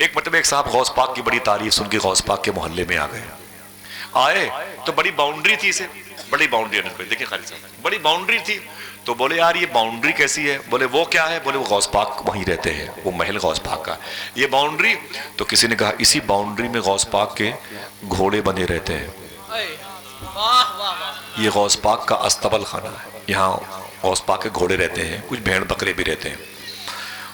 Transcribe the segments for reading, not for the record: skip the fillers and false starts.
ایک مرتبہ ایک صاحب غوث پاک کی بڑی تعریف سن کے غوث پاک کے محلے میں آئے تو بڑی باؤنڈری تھی اسے، بڑی باؤنڈری، دیکھیں خالد صاحب بڑی باؤنڈری تھی، تو بولے یار یہ باؤنڈری کیسی ہے؟ بولے وہ کیا ہے؟ بولے وہ غوث پاک وہیں رہتے ہیں، وہ محل غوث پاک کا یہ باؤنڈری۔ تو کسی نے کہا اسی باؤنڈری میں غوث پاک کے گھوڑے بندھے رہتے ہیں، یہ غوث پاک کا استبل خانہ ہے، یہاں غوث پاک کے گھوڑے رہتے ہیں، کچھ بھیڑ بکرے بھی رہتے ہیں۔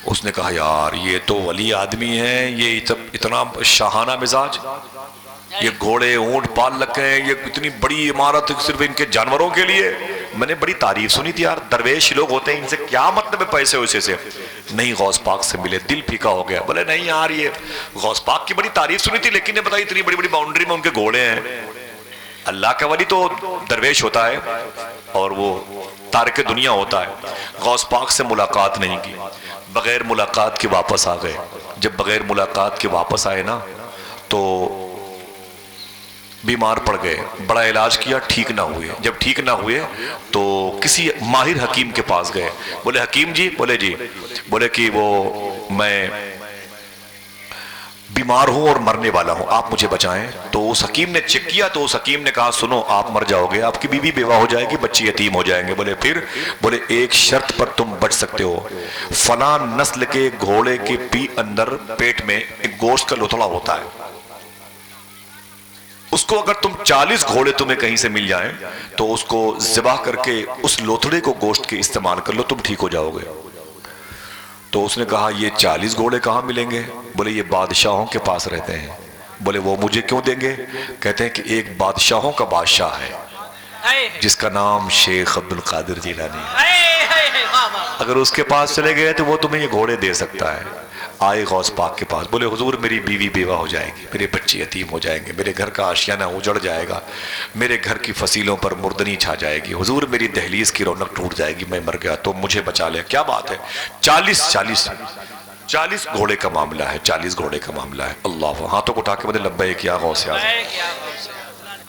اس نے کہا یار یہ تو ولی آدمی ہے، یہ اتنا شاہانہ مزاج، یہ گھوڑے اونٹ پال رکھے ہیں، یہ اتنی بڑی عمارت صرف ان کے جانوروں کے لیے۔ میں نے بڑی تعریف سنی تھی یار، درویش لوگ ہوتے ہیں ان سے کیا مطلب ہے پیسے ویسے سے؟ نہیں غوث پاک سے ملے، دل پھیکا ہو گیا۔ بولے نہیں یار یہ غوث پاک کی بڑی تعریف سنی تھی، لیکن نے بتائی اتنی بڑی بڑی باؤنڈری میں ان کے گھوڑے ہیں۔ اللہ کا ولی تو درویش ہوتا ہے اور وہ تارک دنیا ہوتا ہے۔ غوث پاک سے ملاقات نہیں کی، بغیر ملاقات کے واپس آ گئے۔ جب بغیر ملاقات کے واپس آئے نا تو بیمار پڑ گئے، بڑا علاج کیا، ٹھیک نہ ہوئے۔ جب ٹھیک نہ ہوئے تو کسی ماہر حکیم کے پاس گئے۔ بولے حکیم جی، بولے جی، بولے کہ وہ میں بیمار ہوں اور مرنے والا ہوں، آپ مجھے بچائیں۔ تو اس حکیم نے چیک کیا تو اس حکیم نے کہا سنو آپ مر جاؤ گے، آپ کی بیوی بیوہ ہو جائے گی، بچے یتیم ہو جائیں گے۔ بولے پھر؟ بولے ایک شرط پر تم بچ سکتے ہو، فلاں نسل کے گھوڑے کے اندر پیٹ میں ایک گوشت کا لوتھڑا ہوتا ہے، اس کو اگر تم 40 گھوڑے تمہیں کہیں سے مل جائیں تو اس کو ذبح کر کے اس لوتھڑے کو گوشت کے استعمال کر لو، تم ٹھیک ہو جاؤ گے۔ تو اس نے کہا یہ 40 گھوڑے کہاں ملیں گے؟ بولے یہ بادشاہوں کے پاس رہتے ہیں۔ بولے وہ مجھے کیوں دیں گے؟ کہتے ہیں کہ ایک بادشاہوں کا بادشاہ ہے جس کا نام شیخ عبد القادر جیلانی ہے، اگر اس کے پاس چلے گئے تو وہ تمہیں یہ گھوڑے دے سکتا ہے۔ آئے غوث پاک کے پاس، بولے حضور میری بیوی بیوہ ہو جائے گی، میرے بچے یتیم ہو جائیں گے، میرے گھر کا آشیانہ اجڑ جائے گا، میرے گھر کی فصیلوں پر مردنی چھا جائے گی، حضور میری دہلیز کی رونق ٹوٹ جائے گی، میں مر گیا تو مجھے بچا لے۔ کیا بات ہے، 40 گھوڑے کا معاملہ ہے، 40 گھوڑے کا معاملہ ہے۔ اللہ، ہاتھوں کو اٹھا کے بولے لبیک یا غوث اعظم،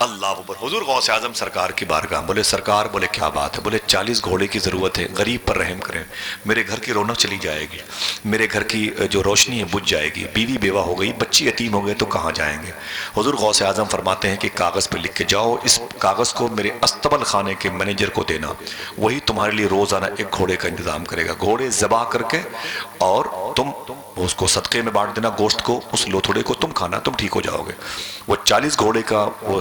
اللہ اکبر۔ حضور غوث اعظم سرکار کی بارگاہ، بولے سرکار، بولے کیا بات ہے؟ بولے 40 گھوڑے کی ضرورت ہے، غریب پر رحم کریں، میرے گھر کی رونق چلی جائے گی، میرے گھر کی جو روشنی ہے بجھ جائے گی، بیوی بیوہ ہو گئی، بچی یتیم ہو گئے تو کہاں جائیں گے؟ حضور غوث اعظم فرماتے ہیں کہ کاغذ پہ لکھ کے جاؤ، اس کاغذ کو میرے استبل خانے کے مینیجر کو دینا، وہی تمہارے لیے روزانہ ایک گھوڑے کا انتظام کرے گا، گھوڑے ذبح کر کے اور تم اس کو صدقے میں بانٹ دینا، گوشت کو، اس لوتھڑے کو تم کھانا، تم ٹھیک ہو جاؤ گے۔ وہ 40 گھوڑے کا وہ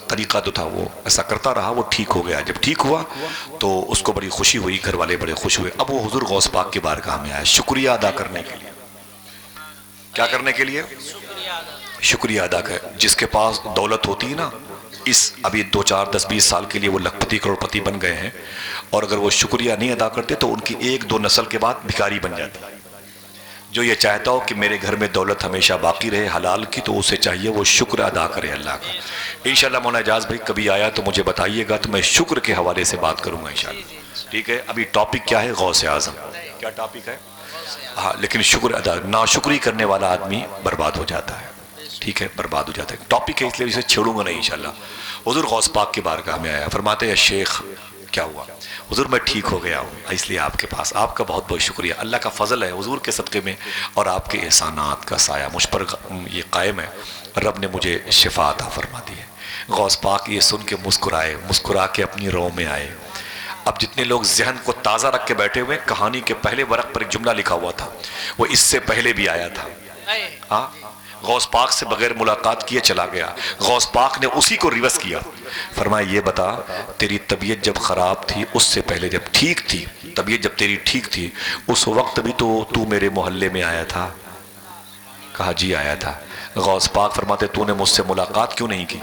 طریقہ جو تھا وہ ایسا کرتا رہا، وہ ٹھیک ہو گیا۔ جب ٹھیک ہوا تو اس کو بڑی خوشی ہوئی، گھر والے بڑے خوش ہوئے۔ اب وہ حضور غوث پاک کی بارگاہ میں آیا شکریہ ادا کرنے کے لیے۔ کیا کرنے کے لیے؟ شکریہ ادا کر۔ جس کے پاس دولت ہوتی ہے نا، اس ابھی 2 4 10 20 سال کے لیے وہ لکھپتی کروڑپتی بن گئے ہیں، اور اگر وہ شکریہ نہیں ادا کرتے تو ان کی 1 2 نسل کے بعد بھکاری بن جاتی۔ جو یہ چاہتا ہو کہ میرے گھر میں دولت ہمیشہ باقی رہے حلال کی، تو اسے چاہیے وہ شکر ادا کرے اللہ کا۔ انشاءاللہ مولانا اعجاز بھائی کبھی آیا تو مجھے بتائیے گا، تو میں شکر کے حوالے سے بات کروں گا انشاءاللہ، ٹھیک ہے؟ ابھی ٹاپک کیا ہے؟ غوث اعظم۔ کیا ٹاپک ہے؟ ہاں، لیکن شکر ادا، ناشکری کرنے والا آدمی برباد ہو جاتا ہے، ٹھیک ہے؟ برباد ہو جاتا ہے۔ ٹاپک ہے اس لیے اسے چھیڑوں گا نہیں انشاءاللہ۔ حضور غوث پاک کی بارگاہ میں آیا، فرماتے ہیں شیخ کیا ہوا؟ حضور میں ٹھیک ہو گیا ہوں، اس لیے آپ کے پاس، آپ کا بہت بہت شکریہ، اللہ کا فضل ہے حضور کے صدقے میں، اور آپ کے احسانات کا سایہ مجھ پر یہ قائم ہے، رب نے مجھے شفا عطا فرما دی ہے۔ غوث پاک یہ سن کے مسکرائے، مسکرا کے اپنی رو میں آئے۔ اب جتنے لوگ ذہن کو تازہ رکھ کے بیٹھے ہوئے، کہانی کے پہلے ورق پر ایک جملہ لکھا ہوا تھا، وہ اس سے پہلے بھی آیا تھا۔ ہاں، غوث پاک سے بغیر ملاقات کیے چلا گیا، غوث پاک نے اسی کو ریورس کیا، فرمایا یہ بتا تیری طبیعت جب خراب تھی، اس سے پہلے جب ٹھیک تھی، طبیعت جب تیری ٹھیک تھی اس وقت بھی تو میرے محلے میں آیا تھا؟ کہا جی آیا تھا۔ غوث پاک فرماتے تو نے مجھ سے ملاقات کیوں نہیں کی؟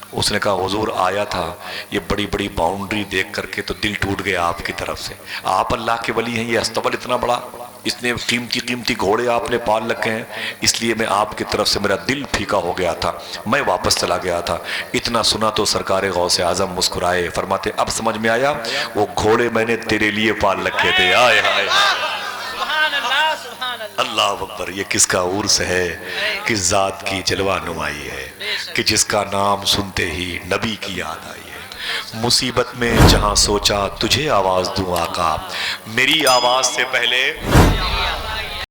اس نے کہا حضور آیا تھا، یہ بڑی بڑی باؤنڈری دیکھ کر کے تو دل ٹوٹ گیا آپ کی طرف سے، آپ اللہ کے ولی ہیں، یہ استبل اتنا بڑا، اتنے قیمتی گھوڑے آپ نے پال رکھے ہیں، اس لیے میں آپ کی طرف سے میرا دل پھیکا ہو گیا تھا، میں واپس چلا گیا تھا۔ اتنا سنا تو سرکار غوث اعظم مسکرائے، فرماتے اب سمجھ میں آیا وہ گھوڑے میں نے تیرے لیے پال رکھے تھے۔ آئے ہائے اللہ اکبر، یہ کس کا عرس ہے، کس ذات کی جلوہ نمائی ہے کہ جس کا نام سنتے ہی نبی کی یاد آئی ہے۔ مصیبت میں جہاں سوچا تجھے آواز دوں آقا، میری آواز سے پہلے